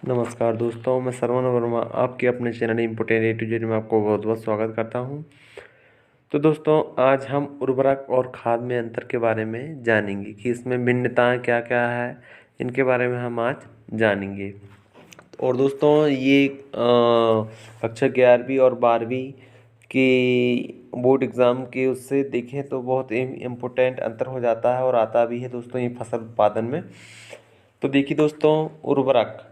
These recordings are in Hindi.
नमस्कार दोस्तों, मैं श्रवण वर्मा आपके अपने channel important A to Z में आपको बहुत बहुत स्वागत करता हूं। तो दोस्तों, आज हम उर्वरक और खाद में अंतर के बारे में जानेंगे कि इसमें भिन्नताएं क्या क्या है। इनके बारे में हम आज जानेंगे। और दोस्तों, ये कक्षा 11वीं और 12वीं की बोर्ड एग्ज़ाम के उससे देखें तो बहुत इम्पोर्टेंट अंतर हो जाता है और आता भी है दोस्तों ये फसल उत्पादन में। तो देखिए दोस्तों, उर्वरक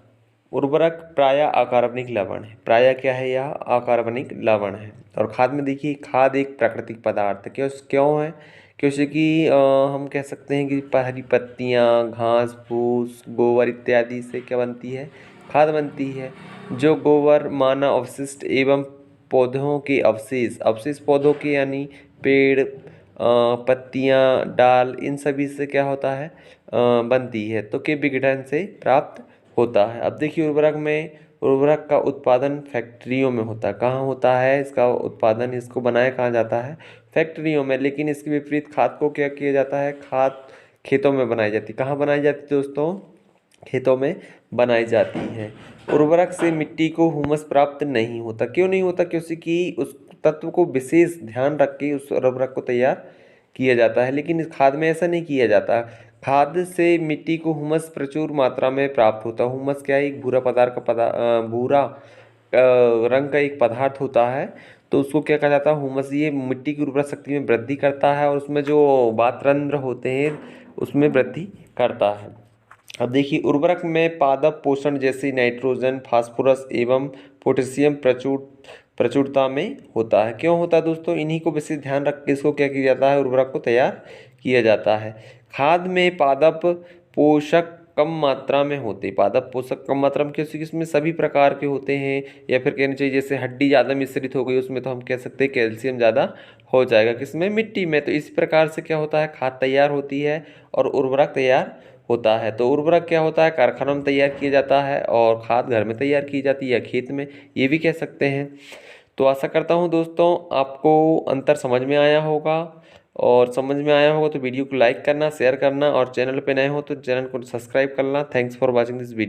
उर्वरक प्रायः अकार्बनिक लवण है। प्रायः क्या है, यह अकार्बनिक लवण है। और खाद में देखिए, खाद एक प्राकृतिक पदार्थ है। क्यों है? क्योंकि हम कह सकते हैं कि हरी पत्तियाँ, घास फूस, गोबर इत्यादि से क्या बनती है, खाद बनती है। जो गोबर, मानव अवशिष्ट एवं पौधों के अवशेष अवशेष पौधों के यानी पेड़, पत्तियाँ, डाल, इन सभी से क्या होता है, बनती है, तो के विघटन से प्राप्त होता है। अब देखिए, उर्वरक का उत्पादन फैक्ट्रियों में होता है। कहाँ होता है इसका उत्पादन, इसको बनाया कहाँ जाता है, फैक्ट्रियों में। लेकिन इसके विपरीत खाद को क्या किया जाता है, खाद खेतों में बनाई जाती है। कहाँ बनाई जाती है दोस्तों? खेतों में बनाई जाती है। उर्वरक से मिट्टी को हुमस प्राप्त नहीं होता। क्यों नहीं होता? क्योंकि उस तत्व को विशेष ध्यान रख के उस उर्वरक को तैयार किया जाता है। लेकिन इस खाद में ऐसा नहीं किया जाता। खाद से मिट्टी को हुमस प्रचुर मात्रा में प्राप्त होता है। हुमस क्या है? एक भूरा पदार्थ का भूरा रंग का एक पदार्थ होता है। तो उसको क्या कहा जाता है, हुमस। ये मिट्टी की उर्वरक शक्ति में वृद्धि करता है और उसमें जो वातरंध्र होते हैं उसमें वृद्धि करता है। अब देखिए, उर्वरक में पादप पोषण जैसे नाइट्रोजन, फास्फोरस एवं पोटेशियम प्रचुरता में होता है। क्यों होता है दोस्तों? इन्हीं को विशेष ध्यान रख के इसको क्या किया जाता है, उर्वरक को तैयार किया जाता है। खाद में पादप पोषक कम मात्रा में होते। पादप पोषक कम मात्रा में क्योंकि इसमें सभी प्रकार के होते हैं, या फिर कहना चाहिए जैसे हड्डी ज़्यादा मिश्रित हो गई उसमें तो हम कह सकते हैं कैल्शियम ज़्यादा हो जाएगा। किसमें? मिट्टी में। तो इस प्रकार से क्या होता है, खाद तैयार होती है और उर्वरक तैयार होता है। तो उर्वरक क्या होता है, कारखानों में तैयार किया जाता है और खाद घर में तैयार की जाती है या खेत में, ये भी कह सकते हैं। तो आशा करता हूँ दोस्तों आपको अंतर समझ में आया होगा। और समझ में आया होगा तो वीडियो को लाइक करना, शेयर करना और चैनल पे नए हो तो चैनल को सब्सक्राइब करना। Thanks for watching this video.